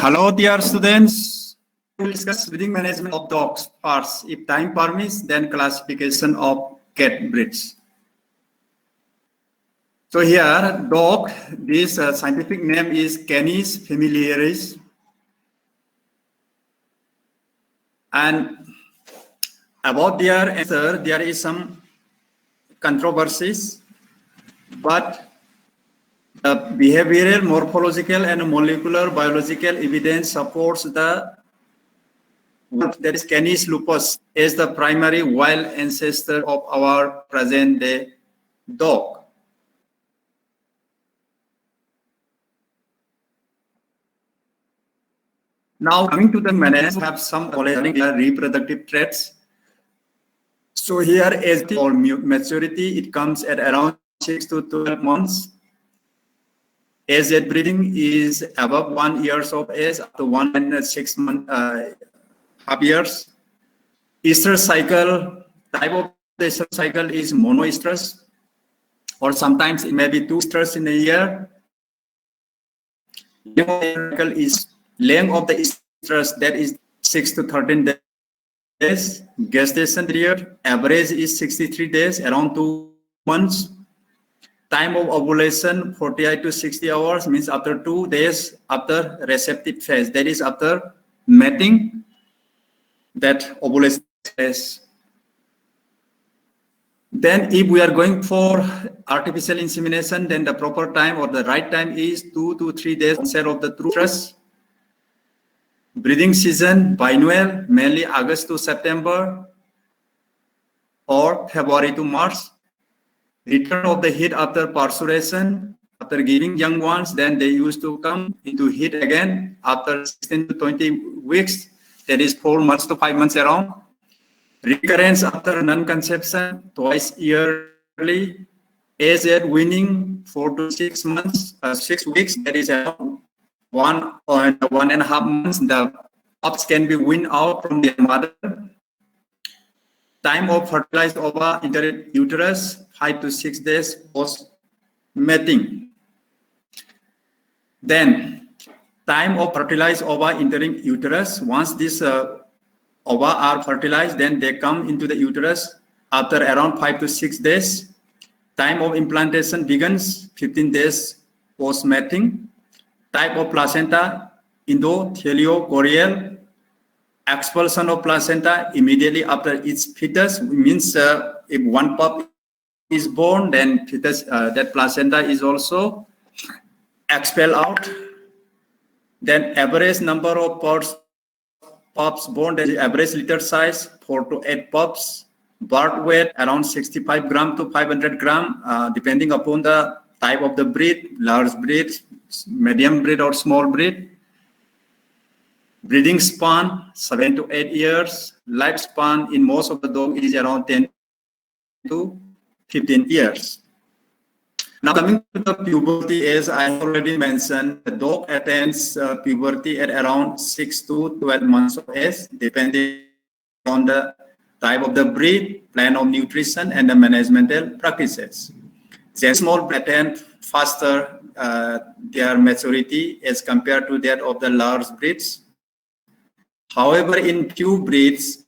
Hello, dear students. We will discuss breeding management of dogs first. If time permits, then classification of cat breeds. So here, dog, this scientific name is Canis familiaris. And about their answer, there is some controversies, but the behavioral, morphological, and molecular biological evidence supports that is Canis lupus is the primary wild ancestor of our present-day dog. Now, coming to the management, have some reproductive traits. So here is the maturity. It comes at around 6 to 12 months. Age at breeding is above 1 year of age, up to 1 and 6 months, half years. Estrus cycle, type of the estrus cycle is monoestrus, or sometimes it may be 2 estrus in a year. Is length of the estrus, that is 6 to 13 days. Gestation period, average is 63 days, around 2 months. Time of ovulation, 48 to 60 hours, means after 2 days after receptive phase, that is after mating, that ovulation phase. Then if we are going for artificial insemination, then the proper time or the right time is 2 to 3 days instead of the true estrus. Breeding season, biennial, mainly August to September or February to March. Return of the heat after parturition, after giving young ones, then they used to come into heat again after 16 to 20 weeks, that is 4 months to 5 months around. Recurrence after non-conception, twice yearly. Age at weaning, 4 to 6 months, 6 weeks, that is around 1.5 months. The pups can be weaned out from their mother. Time of fertilized ova enter uterus, 5 to 6 days post mating. Then time of fertilized ova entering uterus. Once these ova are fertilized, then they come into the uterus after around 5 to 6 days. Time of implantation begins 15 days post mating. Type of placenta, endotheliocorial. Expulsion of placenta immediately after its fetus means if one pup is born, then fetus, that placenta is also expelled out. Then average number of pups born, that is average litter size, 4 to 8 pups. Birth weight around 65 gram to 500 gram, depending upon the type of the breed, large breed, medium breed, or small breed. Breeding span, 7 to 8 years. Lifespan in most of the dog is around 10 to 15 years. Now coming to the puberty, as I already mentioned, the dog attains puberty at around 6 to 12 months of age, depending on the type of the breed, plan of nutrition, and the managemental practices. The small attain faster their maturity as compared to that of the large breeds. However, in few breeds,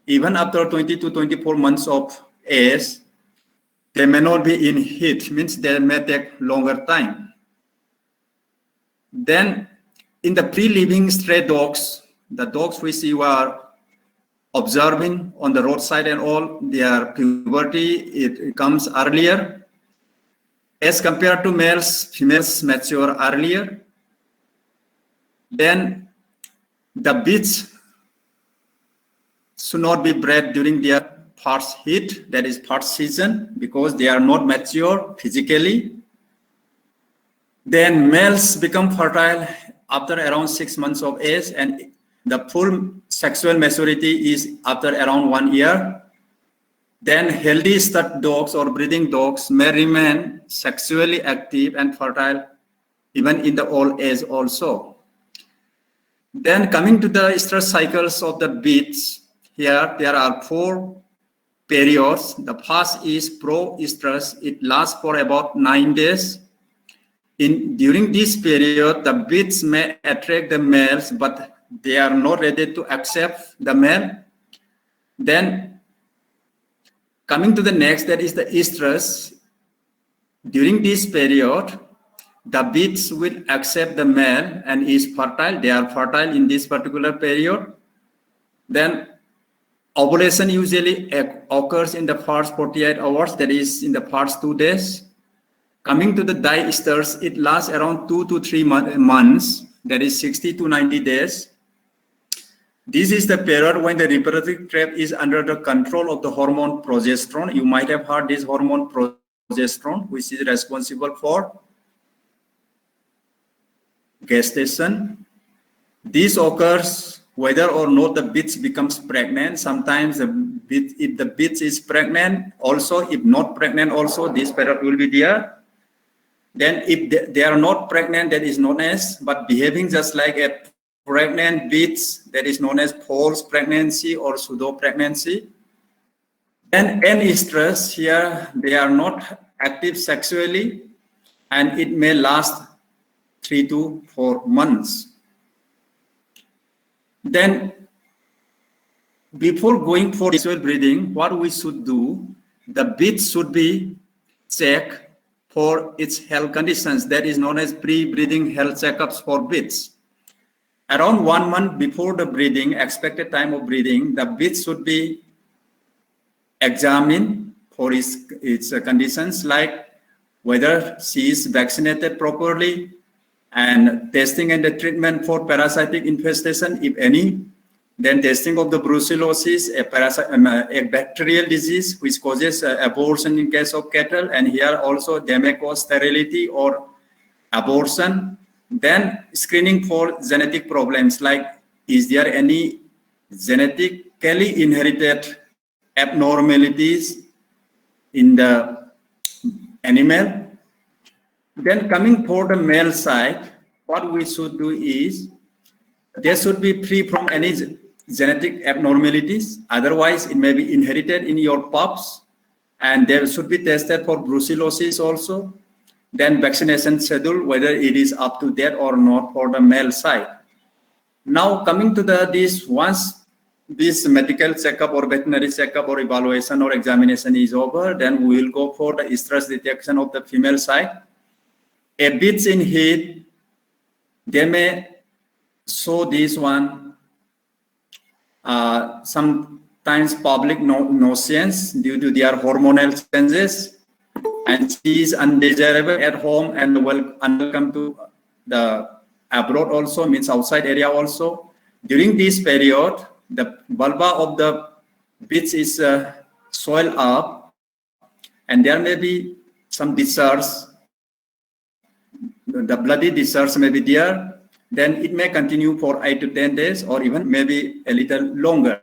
even after 20 to 24 months of age, they may not be in heat, means they may take longer time. Then, in the pre-living stray dogs, the dogs which you are observing on the roadside and all, their puberty, it comes earlier. As compared to males, females mature earlier. Then, the beats should not be bred during their first heat, that is first season, because they are not mature physically. Then males become fertile after around 6 months of age, and the full sexual maturity is after around 1 year. Then healthy stud dogs or breeding dogs may remain sexually active and fertile even in the old age also. Then coming to the estrus cycles of the beats, here there are 4 periods. The first is pro-estrus. It lasts for about 9 days. during this period, the beats may attract the males, but they are not ready to accept the male. Then coming to the next, that is the estrus. During this period, the beats will accept the male and is fertile. They are fertile in this particular period. Then ovulation usually occurs in the first 48 hours, that is in the first 2 days. Coming to the diestrus, it lasts around 2 to 3 months, that is 60 to 90 days. This is the period when the reproductive tract is under the control of the hormone progesterone. You might have heard this hormone progesterone, which is responsible for gestation. This occurs whether or not the bitch becomes pregnant. Sometimes if the bitch is pregnant also, if not pregnant also, this period will be there. Then if they are not pregnant, that is known as, but behaving just like a pregnant bitch, that is known as false pregnancy or pseudo pregnancy. Then estrus, here they are not active sexually, and it may last 3 to 4 months. Then before going for sexual breeding, what we should do, the bitch should be checked for its health conditions. That is known as pre-breeding health checkups for bitch. Around 1 month before the breeding, expected time of breeding, the bitch should be examined for its conditions, like whether she is vaccinated properly, and testing and the treatment for parasitic infestation, if any. Then testing of the brucellosis, a bacterial disease which causes abortion in case of cattle, and here also they may cause sterility or abortion. Then screening for genetic problems, like is there any genetically inherited abnormalities in the animal. Then coming for the male side, what we should do is they should be free from any genetic abnormalities. Otherwise, it may be inherited in your pups, and they should be tested for brucellosis also. Then vaccination schedule, whether it is up to date or not for the male side. Now coming to once this medical checkup or veterinary checkup or evaluation or examination is over, then we will go for the estrus detection of the female side. A bit in heat, they may show this one, sometimes public nuisance due to their hormonal changes, and she is undesirable at home and unwelcome to the abroad also, means outside area also. During this period, the vulva of the bitch is swelled up, and there may be some discharge. The bloody discharge may be there. Then it may continue for 8 to 10 days or even maybe a little longer.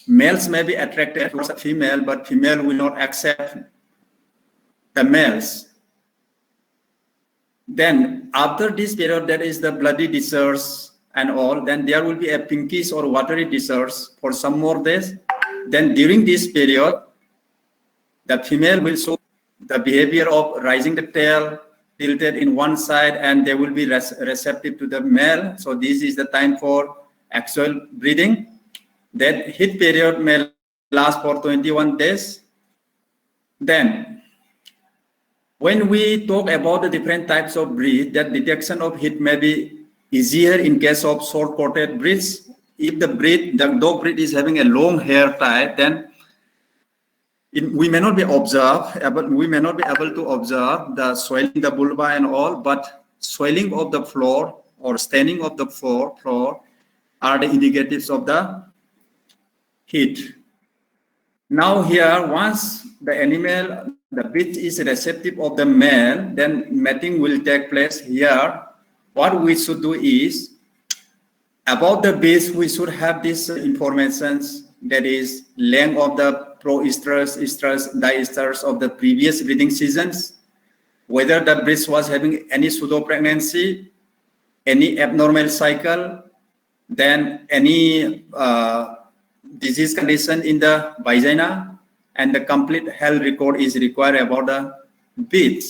Males may be attracted towards a female, but female will not accept the males. Then after this period, there is the bloody discharge and all, then there will be a pinkish or watery discharge for some more days. Then during this period, the female will show the behavior of raising the tail, tilted in one side, and they will be receptive to the male. So this is the time for actual breeding. That heat period may last for 21 days. Then when we talk about the different types of breed, that detection of heat may be easier in case of short-coated breeds. If the dog breed is having a long hair type, then we may not be able to observe the swelling the vulva and all, but swelling of the floor or staining of the floor are the indicatives of the heat. Now here, once the animal, the bitch is receptive of the male, then mating will take place here. What we should do is, about the bitch, we should have this information, that is length of the pro-estrus, estrus, diestrus of the previous breeding seasons, whether the bitch was having any pseudo-pregnancy, any abnormal cycle, then any disease condition in the vagina, and the complete health record is required about the beats.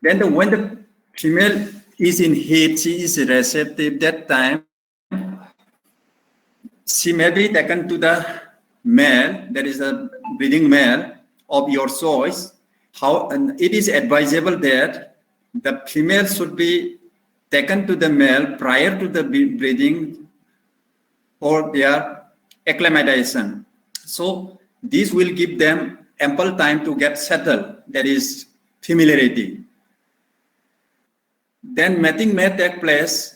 Then when the female is in heat, she is receptive. That time, she may be taken to the male, that is the breeding male of your choice. And it is advisable that the female should be taken to the male prior to the breeding for their acclimatization. So this will give them ample time to get settled, that is familiarity. Then mating may take place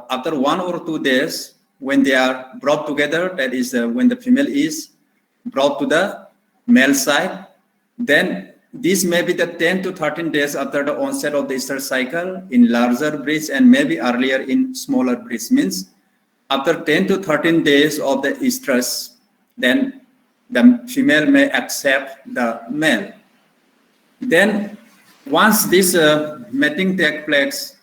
after 1 or 2 days when they are brought together, that is when the female is brought to the male side. Then this may be the 10 to 13 days after the onset of the estrus cycle in larger breeds and maybe earlier in smaller breeds. Means after 10 to 13 days of the estrus, then the female may accept the male. Then once this mating takes place,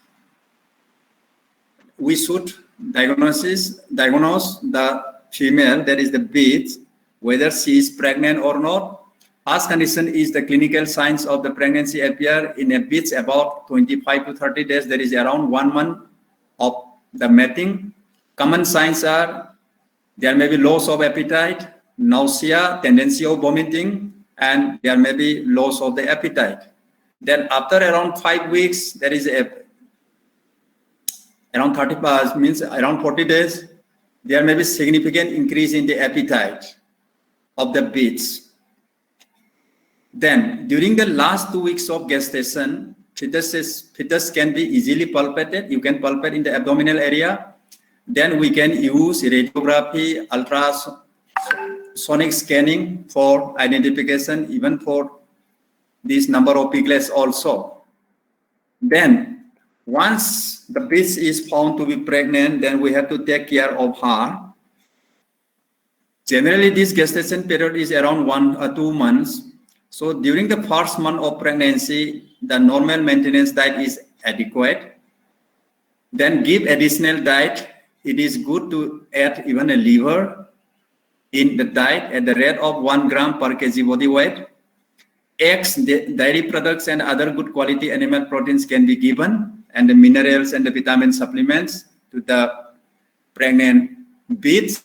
we should diagnose the female, that is the beats, whether she is pregnant or not. First condition is the clinical signs of the pregnancy appear in a beats about 25 to 30 days, that is around 1 month of the mating. Common signs are there may be loss of appetite, nausea, tendency of vomiting, and there may be loss of the appetite. Then after around 5 weeks, there is around 40 days, there may be significant increase in the appetite of the beats. Then during the last 2 weeks of gestation, fetus can be easily palpated. You can palpate in the abdominal area. Then we can use radiography, ultrasonic scanning for identification, even for this number of piglets also. Then once the bitch is found to be pregnant, then we have to take care of her. Generally, this gestation period is around 1 or 2 months. So during the first month of pregnancy, the normal maintenance diet is adequate. Then give additional diet. It is good to add even a liver in the diet at the rate of 1 gram per kg body weight. Eggs, dairy products, and other good quality animal proteins can be given, and the minerals and the vitamin supplements to the pregnant beats.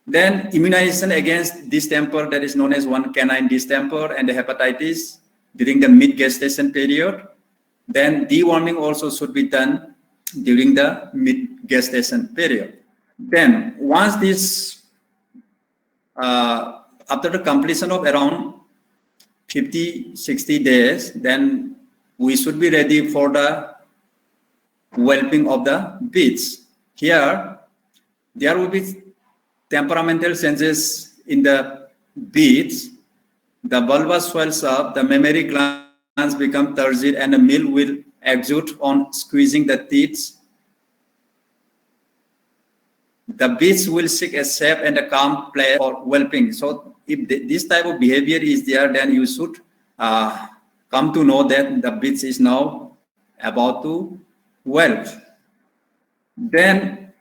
Then immunization against distemper, that is known as 1 canine distemper, and the hepatitis during the mid-gestation period. Then deworming also should be done during the mid-gestation period. Then once this, after the completion of around 50-60 days, then we should be ready for the whelping of the beats. Here, there will be temperamental changes in the beats. The vulva swells up, the mammary glands become turgid, and the milk will exude on squeezing the teats. The beats will seek a safe and a calm place for whelping. So if this type of behavior is there, then you should come to know that the beats is now about to whelp. Then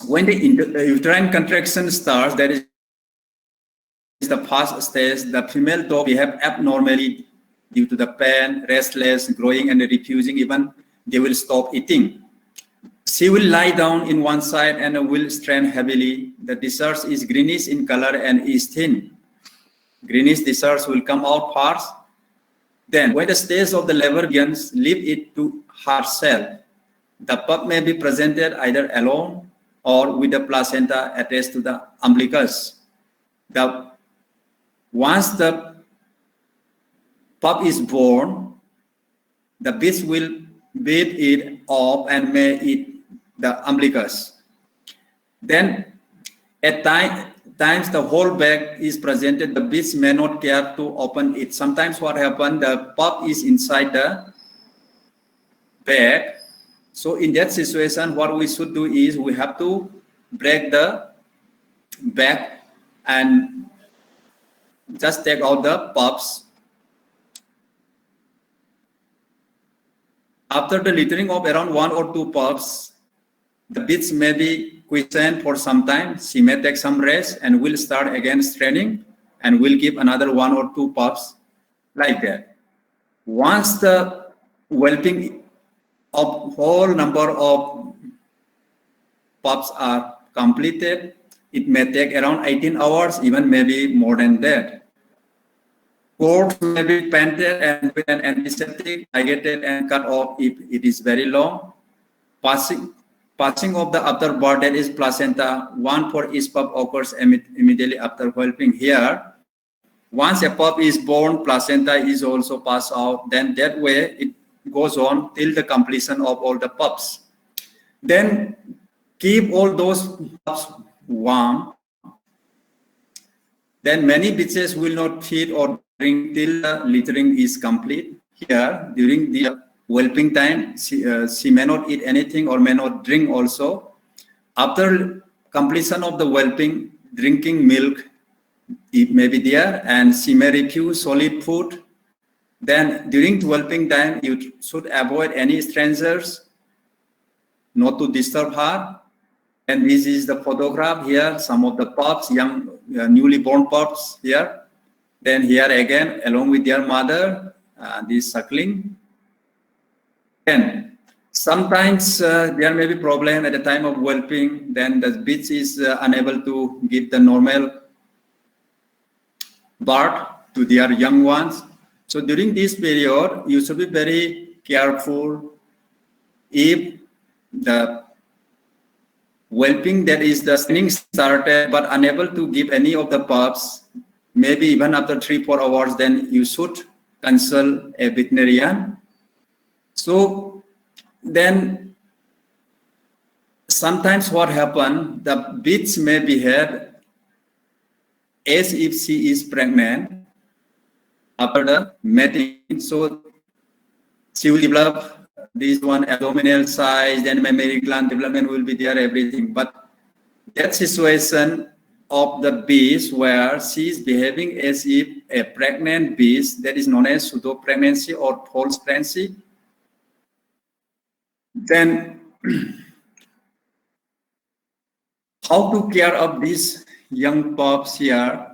when the uterine contraction starts, that is the first stage, the female dog behave abnormally due to the pain, restless, growing, and refusing. Even they will stop eating. She will lie down in one side and will strain heavily. The discharge is greenish in color and is thin. Greenish discharge will come out first. Then when the stage of the labor begins, leave it to herself. The pup may be presented either alone or with the placenta attached to the umbilicus. Once the pup is born, the bitch will beat it off and may eat the umbilicus. Then at times the whole bag is presented. The bitch may not care to open it. Sometimes what happens, the pup is inside the bag. So in that situation, what we should do is we have to break the bag and just take out the pups. After the littering of around 1 or 2 pups, the bitch may be quiescent for some time. She may take some rest and will start again straining and will give another 1 or 2 puffs like that. Once the whelping of whole number of pups are completed, it may take around 18 hours, even maybe more than that. Cords may be painted and with an antiseptic, ligated and cut off if it is very long. Passing of the afterbirth, that is placenta, 1 for each pup occurs immediately after whelping. Here, once a pup is born, placenta is also passed out. Then that way it goes on till the completion of all the pups. Then keep all those pups warm. Then many bitches will not feed or drink till the littering is complete. Here, during the whelping time, she may not eat anything or may not drink also. After completion of the whelping, drinking milk, it may be there, and she may refuse solid food. Then during whelping time, you should avoid any strangers, not to disturb her. And this is the photograph here, some of the pups, young, newly born pups here. Then here again, along with their mother, this suckling. And sometimes there may be problem at the time of whelping. Then the bitch is unable to give the normal birth to their young ones. So during this period, you should be very careful. If the whelping, that is the stinging started but unable to give any of the pups, maybe even after 3-4 hours, then you should consult a veterinarian. So then sometimes what happens, the bitch may behave as if she is pregnant after the mating. So she will develop this one abdominal size, then mammary gland development will be there, everything. But that situation of the beast where she is behaving as if a pregnant beast, that is known as pseudo pregnancy or false pregnancy. Then how to care of these young pups here?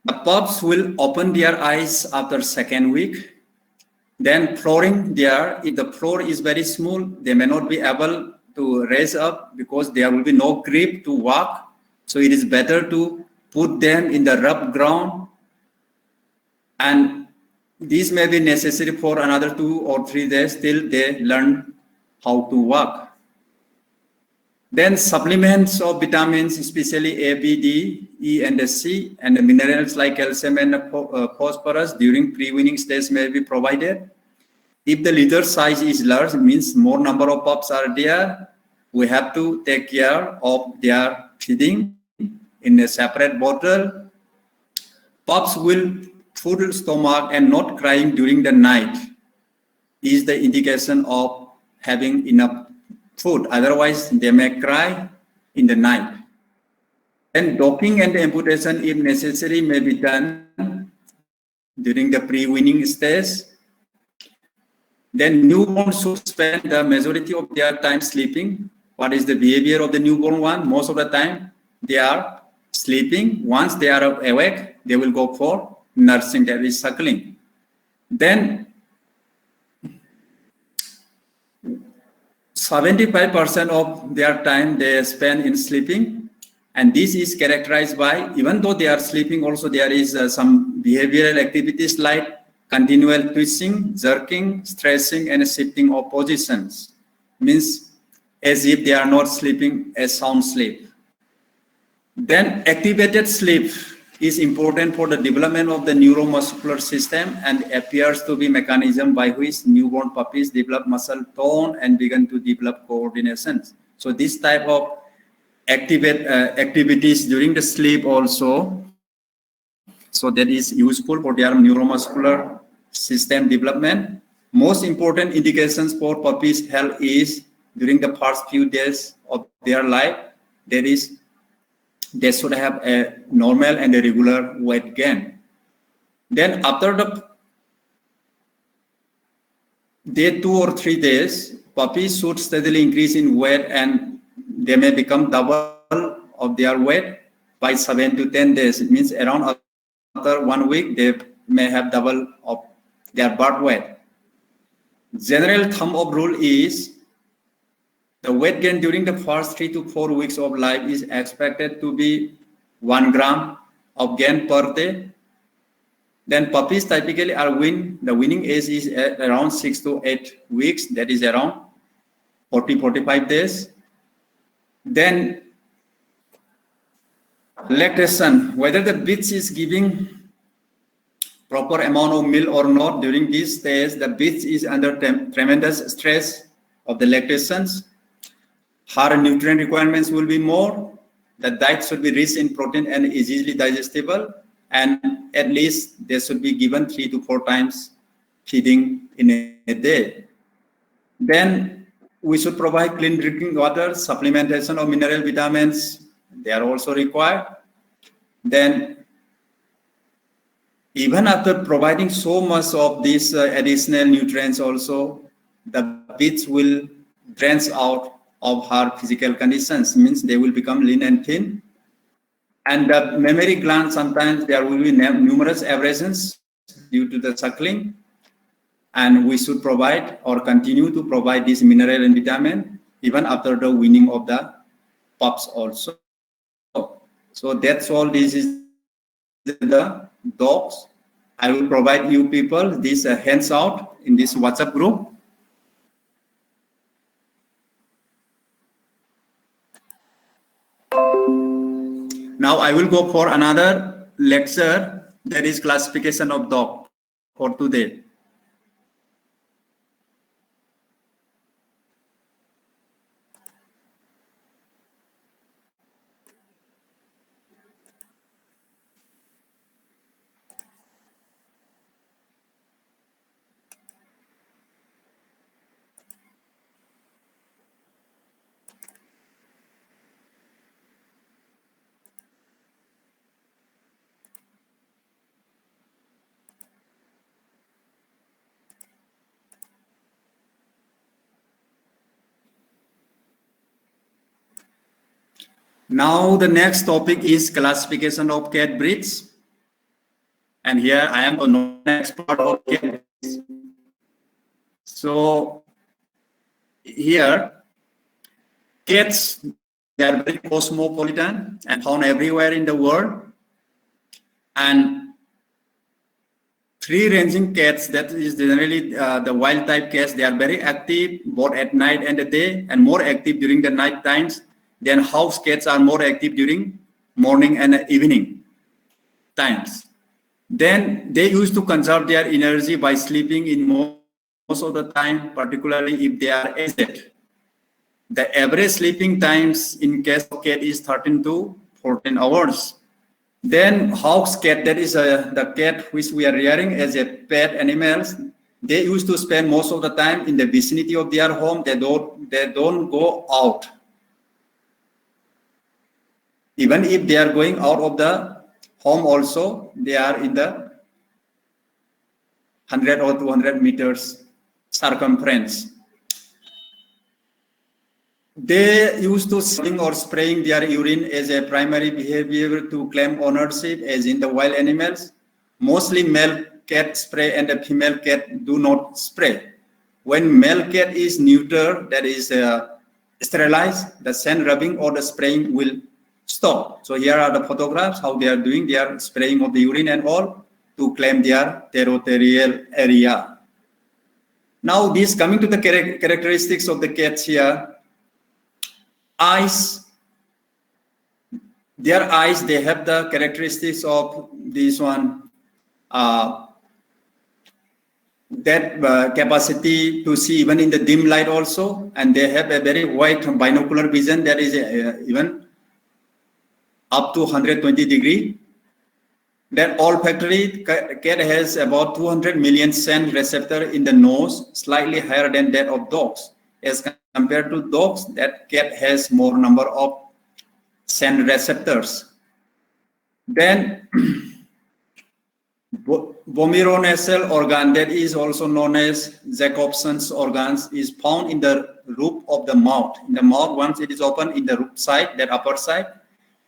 The pups will open their eyes after 2nd week. Then flooring there, if the floor is very smooth, they may not be able to raise up because there will be no grip to walk. So it is better to put them in the rough ground. And this may be necessary for another 2 or 3 days till they learn how to walk. Then supplements of vitamins, especially A, B, D, E, and C, and the minerals like calcium and phosphorus during pre-weaning stage may be provided. If the litter size is large, it means more number of pups are there. We have to take care of their feeding in a separate bottle. Pups will full stomach and not crying during the night is the indication of having enough food. Otherwise, they may cry in the night. And docking and amputation, if necessary, may be done during the pre-weaning stage. Then newborn should spend the majority of their time sleeping. What is the behavior of the newborn one? Most of the time, they are sleeping. Once they are awake, they will go for nursing, that is suckling. Then 75% of their time they spend in sleeping, and this is characterized by, even though they are sleeping, also there is some behavioral activities like continual twitching, jerking, stretching, and shifting of positions, means as if they are not sleeping a sound sleep. Then activated sleep is important for the development of the neuromuscular system and appears to be mechanism by which newborn puppies develop muscle tone and begin to develop coordination. So this type of activities during the sleep also, so that is useful for their neuromuscular system development. Most important indications for puppies' health is during the first few days of their life, that is, they should have a normal and a regular weight gain. Then after the day 2 or 3 days, puppies should steadily increase in weight and they may become double of their weight by 7 to 10 days. It means around after 1 week, they may have double of their birth weight. General thumb of rule is the weight gain during the first 3 to 4 weeks of life is expected to be 1 gram of gain per day. Then puppies typically are the weaning age is around 6 to 8 weeks, that is around 40-45 days. Then lactation, whether the bitch is giving proper amount of milk or not during this stage, the bitch is under tremendous stress of the lactations. Her nutrient requirements will be more. The diet should be rich in protein and is easily digestible, and at least they should be given 3 to 4 times feeding in a day. Then we should provide clean drinking water, supplementation of mineral vitamins, they are also required. Then even after providing so much of these additional nutrients also, the bitch will drain out of her physical conditions, means they will become lean and thin. And the mammary gland, sometimes there will be numerous abrasions due to the suckling. And we should provide or continue to provide this mineral and vitamin even after the weaning of the pups also. So that's all. This is the dogs. I will provide you people this hands out in this WhatsApp group. Now I will go for another lecture, that is classification of dog for today. Now the next topic is classification of cat breeds. And here I am a non-expert of cat breeds. So here, cats, they are very cosmopolitan and found everywhere in the world. And free-ranging cats, that is generally the wild type cats, they are very active both at night and the day, and more active during the night times. Then house cats are more active during morning and evening times. Then they used to conserve their energy by sleeping in most of the time, particularly if they are aged. The average sleeping times in case of cat is 13 to 14 hours. Then house cat, that is the cat which we are rearing as a pet animals, they used to spend most of the time in the vicinity of their home. They don't go out. Even if they are going out of the home also, they are in the 100 or 200 meters circumference. They used to smelling or spraying their urine as a primary behavior to claim ownership, as in the wild animals. Mostly male cat spray and the female cat do not spray. When male cat is neutered, that is sterilized, the scent rubbing or the spraying will stop. So here are the photographs, how they are doing. They are spraying of the urine and all to claim their territorial area. Now this coming to the characteristics of the cats here. Eyes, their eyes, they have the characteristics of this one, that capacity to see even in the dim light also, and they have a very wide binocular vision that is even up to 120 degree. That olfactory, cat has about 200 million scent receptor in the nose, slightly higher than that of dogs. As compared to dogs, that cat has more number of scent receptors. Then vomeronasal organ, that is also known as Jacobson's organs, is found in the roof of the mouth. In the mouth, once it is open in the roof side, that upper side,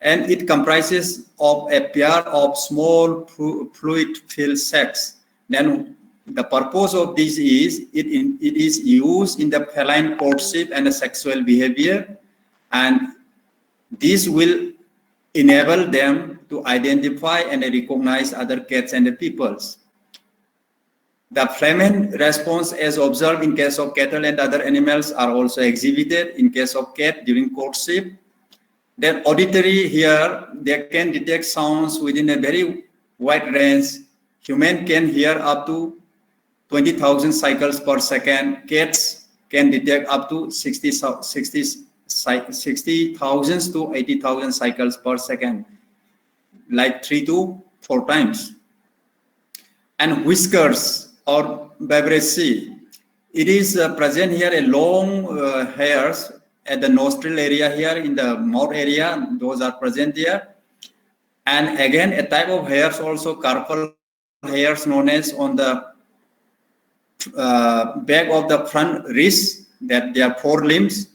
and it comprises of a pair of small fluid-filled sacs. Then the purpose of this is it is used in the feline courtship and the sexual behavior, and this will enable them to identify and recognize other cats and the peoples. The flamen response as observed in case of cattle and other animals are also exhibited in case of cat during courtship. Then auditory here, they can detect sounds within a very wide range. Human can hear up to 20,000 cycles per second. Cats can detect up to 60,000 to 80,000 cycles per second, like 3 to 4 times. And whiskers or vibrissae, it is present here a long hairs at the nostril area here in the mouth area, those are present here. And again, a type of hairs also, carpal hairs known as on the back of the front wrist, that they are forelimbs.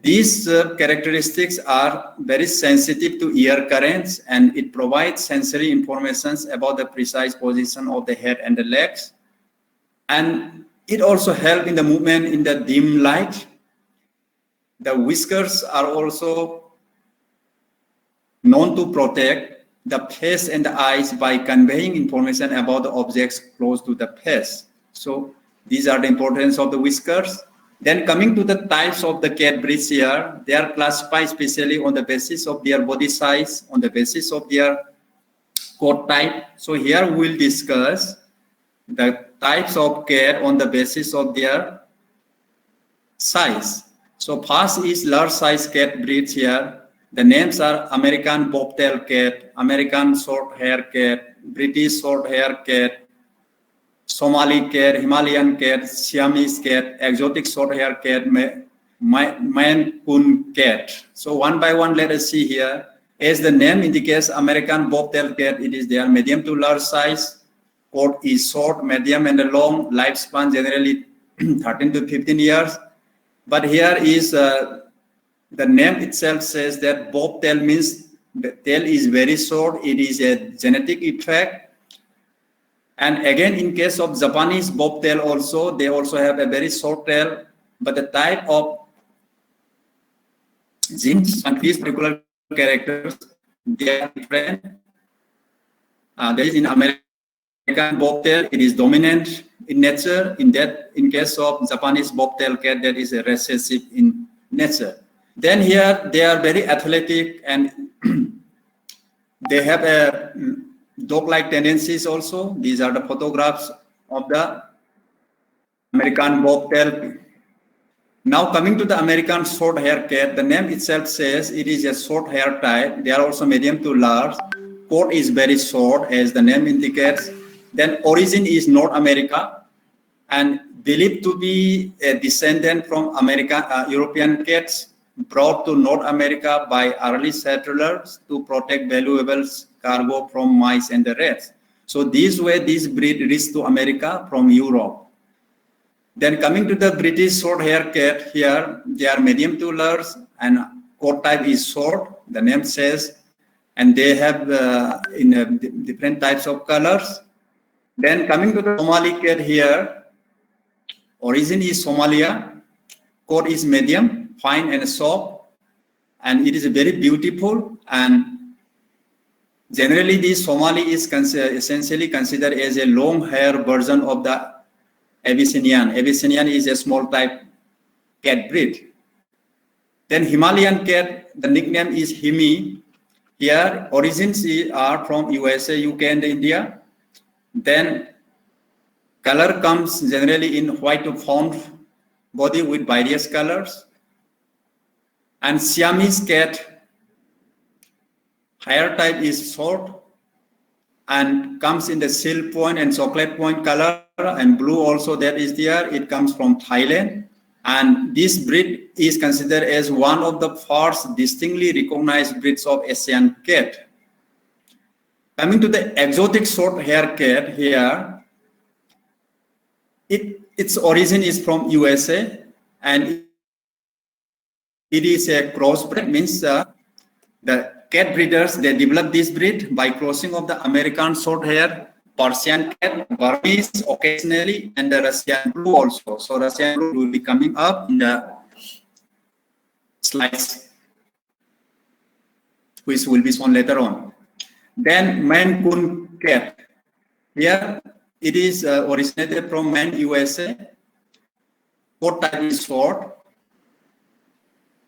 These characteristics are very sensitive to ear currents, and it provides sensory information about the precise position of the head and the legs. And it also helps in the movement in the dim light. The whiskers are also known to protect the face and the eyes by conveying information about the objects close to the face. So these are the importance of the whiskers. Then coming to the types of the cat breeds here, they are classified especially on the basis of their body size, on the basis of their coat type. So here we will discuss the types of cat on the basis of their size. So first is large size cat breeds here. The names are American bobtail cat, American short hair cat, British short hair cat, Somali cat, Himalayan cat, Siamese cat, exotic short hair cat, Maine Coon cat. So one by one, let us see here. As the name indicates, American bobtail cat, it is their medium to large size. Coat is short, medium, and long. Lifespan generally 13 to 15 years. But here is the name itself says that bobtail means the tail is very short. It is a genetic effect. And again, in case of Japanese bobtail also, they also have a very short tail, but the type of genes and these particular characters, they are different. There is in American bobtail, it is dominant in nature. In case of Japanese bobtail cat, that is a recessive in nature. Then here, they are very athletic and they have a dog-like tendencies also. These are the photographs of the American bobtail. Now coming to the American short hair cat, the name itself says it is a short hair type. They are also medium to large. Coat is very short as the name indicates. Then origin is North America and believed to be a descendant from European cats brought to North America by early settlers to protect valuable cargo from mice and the rats. So this way, this breed reached to America from Europe. Then coming to the British short hair cat here, they are medium to large and coat type is short, the name says, and they have different types of colors. Then coming to the Somali cat here, origin is Somalia, coat is medium, fine and soft, and it is very beautiful. And generally, this Somali is essentially considered as a long hair version of the Abyssinian. Abyssinian is a small type cat breed. Then Himalayan cat, the nickname is Himi. Here, origins are from USA, UK, and India. Then color comes generally in white to fawn body with various colors. And Siamese cat, hair type is short and comes in the silk point and chocolate point color and blue also that is there. It comes from Thailand. And this breed is considered as one of the first distinctly recognized breeds of Asian cat. Coming to the exotic short hair cat here, its origin is from USA, and it is a crossbred. Means the cat breeders, they develop this breed by crossing of the American short hair, Persian cat, Burmese occasionally, and the Russian blue also. So Russian blue will be coming up in the slides, which will be shown later on. Then Maine Coon cat. Here it is originated from Maine, USA. Coat type is short,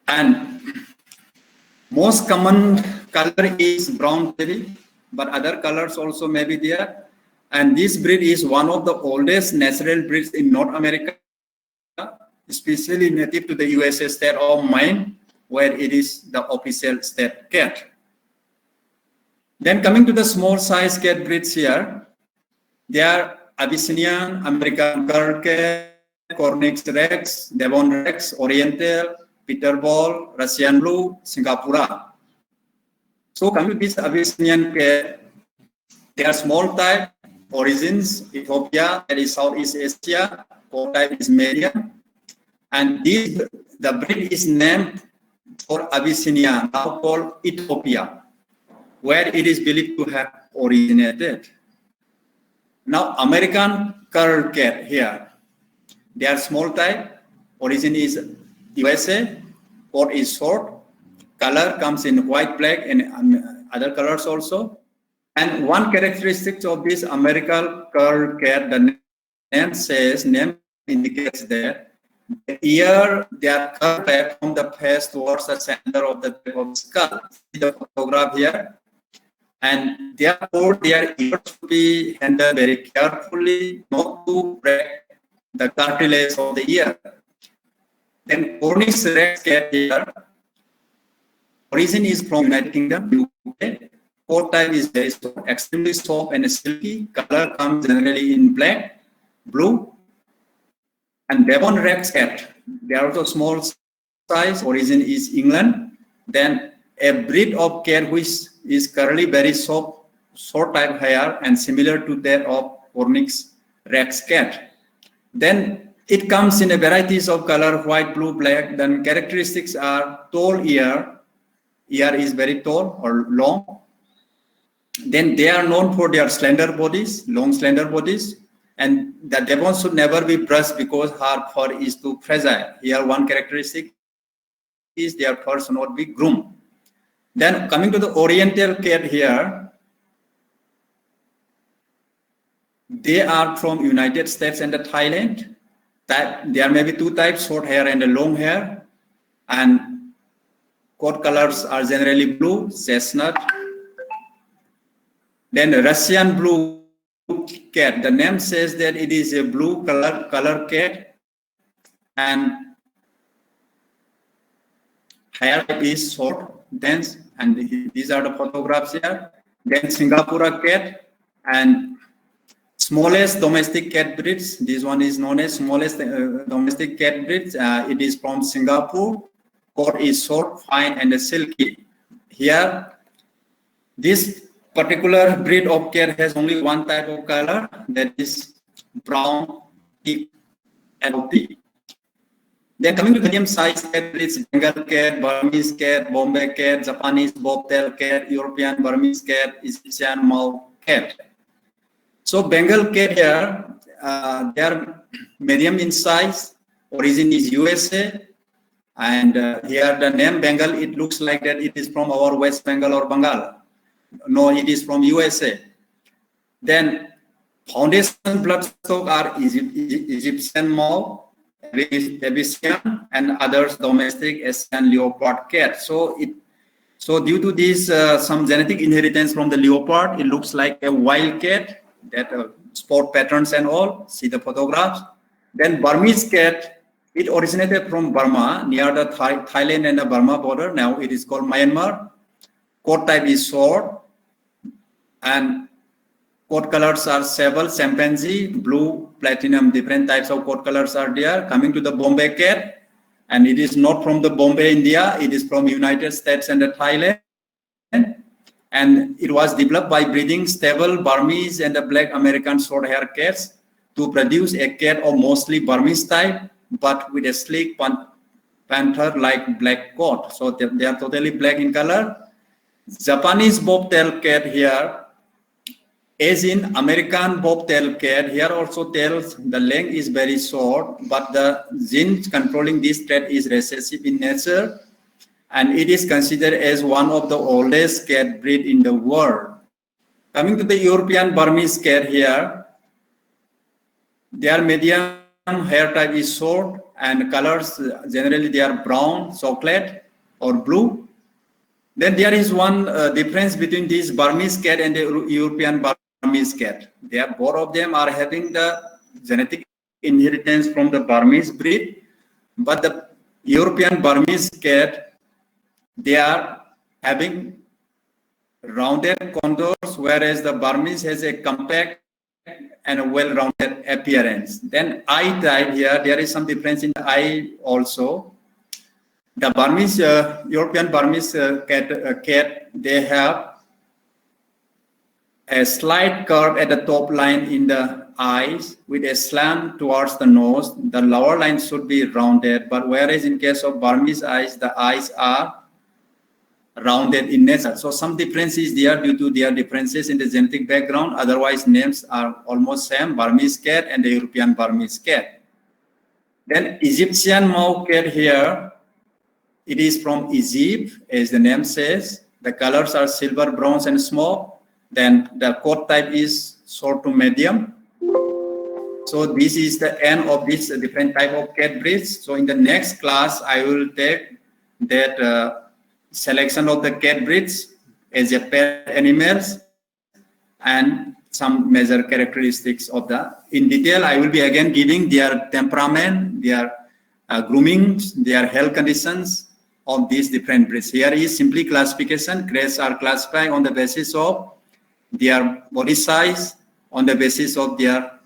and most common color is brown tabby, but other colors also may be there. And this breed is one of the oldest natural breeds in North America, especially native to the USA state of Maine, where it is the official state cat. Then coming to the small size cat breeds here, they are Abyssinian, American Curl cat, Cornix Rex, Devon Rex, Oriental, Peterball, Russian Blue, Singapura. So coming to this Abyssinian cat, they are small type, origins Ethiopia, that is Southeast Asia, coat type is medium, and the breed is named for Abyssinia, now called Ethiopia, where it is believed to have originated. Now American Curl cat here, they are small type, origin is USA, coat is short, color comes in white, black, and other colors also. And one characteristic of this American Curl cat, the name indicates that the ear, they are curved back from the face towards the center of the skull. See the photograph here. And therefore, their ears should be handled very carefully, not to break the cartilage of the ear. Then Cornish Rex cat here, origin is from United Kingdom, UK. Coat type is very soft, extremely soft and silky. Color comes generally in black, blue. And Devon Rex cat, they are also small size, origin is England. Then a breed of cat which is curly, very soft, short type hair and similar to that of Cornix Rex cat. Then it comes in a varieties of color, white, blue, black. Then characteristics are tall ear is very tall or long. Then they are known for their slender bodies, long slender bodies. And the Devon should never be brushed because her fur is too fragile. Here one characteristic is their fur should not be groomed. Then coming to the Oriental cat here, they are from United States and Thailand. There may be two types, short hair and long hair. And coat colors are generally blue, chestnut. Then the Russian blue cat, the name says that it is a blue color cat, and hair is short, dense, and these are the photographs here. Then Singapura cat, and smallest domestic cat breeds. This one is known as smallest domestic cat breeds. It is from Singapore. Coat is short, fine, and silky. Here, this particular breed of cat has only one type of color, that is brown, thick, and healthy. Then coming to medium size cat breeds, Bengal cat, Burmese cat, Bombay cat, Japanese bobtail cat, European Burmese cat, Egyptian mouth cat. So Bengal cat here, they are medium in size, origin is USA, and here the name Bengal, it looks like that it is from our West Bengal or Bengal. No, it is from USA. Then foundation bloodstock are Egyptian mauve, Abyssinian, and others domestic Asian leopard cat. So due to this some genetic inheritance from the leopard, it looks like a wild cat, that spot patterns and all. See the photographs. Then Burmese cat, it originated from Burma near the Thailand and the Burma border. Now it is called Myanmar. Coat type is short, and coat colors are sable, chimpanzee, blue, platinum. Different types of coat colors are there. Coming to the Bombay cat, and it is not from the Bombay, India. It is from United States and Thailand. And it was developed by breeding stable Burmese and the black American short hair cats to produce a cat of mostly Burmese type, but with a sleek panther-like black coat. So they are totally black in color. Japanese bobtail cat here, as in American bobtail cat, here also tails, the length is very short, but the gene controlling this trait is recessive in nature, and it is considered as one of the oldest cat breed in the world. Coming to the European Burmese cat here, their medium hair type is short, and colors generally they are brown, chocolate, or blue. Then there is one difference between this Burmese cat and the European Burmese cat. Both of them are having the genetic inheritance from the Burmese breed, but the European Burmese cat, they are having rounded contours, whereas the Burmese has a compact and a well-rounded appearance. Then eye type here, there is some difference in the eye also. The Burmese, European Burmese cat, they have a slight curve at the top line in the eyes with a slant towards the nose. The lower line should be rounded, but whereas in case of Burmese eyes, the eyes are rounded in nature. So some differences there due to their differences in the genetic background. Otherwise, names are almost same, Burmese cat and the European Burmese cat. Then Egyptian Mau cat here, it is from Egypt, as the name says. The colors are silver, bronze, and smoke. Then the coat type is short to medium. So this is the end of this different type of cat breeds. So in the next class, I will take that selection of the cat breeds as a pet animals and some major characteristics of the. In detail, I will be again giving their temperament, their grooming, their health conditions of these different breeds. Here is simply classification. Cats are classified on the basis of their body size, on the basis of their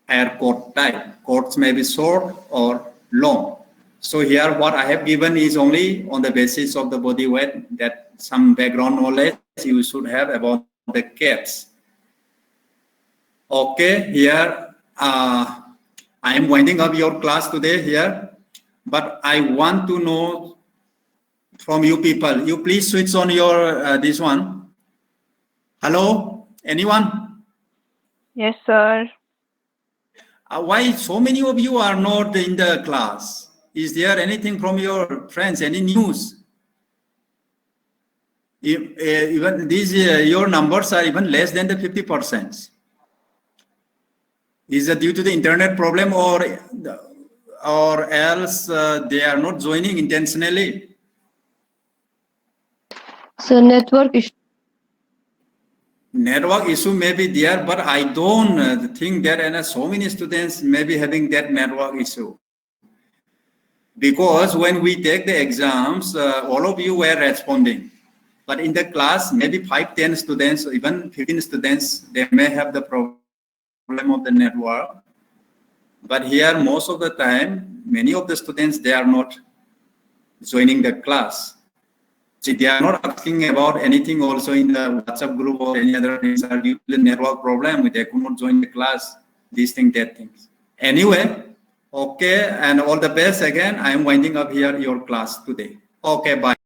hair coat type. Coats may be short or long. So here what I have given is only on the basis of the body weight, that some background knowledge you should have about the cats. Okay, here I am winding up your class today here, but I want to know from you people, you please switch on your this one. Hello, anyone? Yes, sir. Why so many of you are not in the class? Is there anything from your friends, any news? Even these, your numbers are even less than the 50%. Is it due to the internet problem, or else they are not joining intentionally? So network issue. Network issue may be there, but I don't think that so many students may be having that network issue. Because when we take the exams, all of you were responding. But in the class, maybe 5-10 students, or even 15 students, they may have the problem of the network. But here, most of the time, many of the students, they are not joining the class. See, they are not asking about anything also in the WhatsApp group or any other things are due to the network problem. They could not join the class, these things, that things. Anyway, okay, and all the best again. I am winding up here your class today. Okay, bye.